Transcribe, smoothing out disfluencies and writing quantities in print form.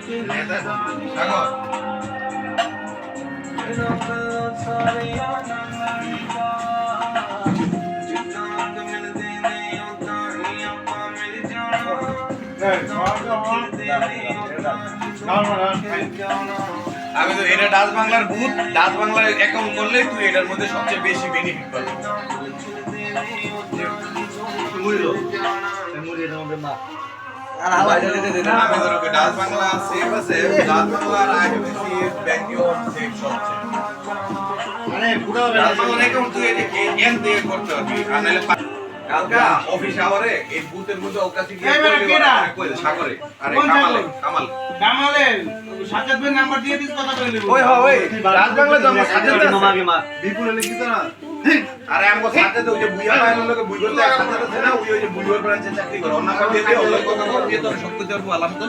আমি তো এটা ডাচ বাংলার ভূত, ডাচ বাংলার অ্যাকাউন্ট করলে তুই এটার মধ্যে সবচেয়ে বেশি বেনিফিট পাবি। আমি ধরো ডাচ বাংলা সেভ আছে, ডাচ বাংলার আইডিসি ব্যাংক সেভ সবচেয়ে মানে পুরো ডাচ বাংলার অ্যাকাউন্ট তুই এন দিয়ে করতে পারবি। আর নাহলে কালকা অফিস আওয়ারে এই বুথের মধ্যে ওকাছি গিয়ে কইলে সাগরে আরে কামালের সাজ্জাদ ভাই নাম্বার দিয়ে দিস, কথা কইলে ওই ওই রাজ বাংলা তো আমার সাজ্জাদ মামাকে মা বিপুল লিখিত না। আরে আমগো সাজ্জাদ ওই যে বুইয়া ভাইয়ের লগে বুই করতে সাজ্জাদ আছে না, ওই যে বুইওর ব্রাঞ্চে চাকরি করে, ওর নাম্বার দিয়ে দে, ওর কথা বল দিয়ে তোর সব কিছু আলাম তো।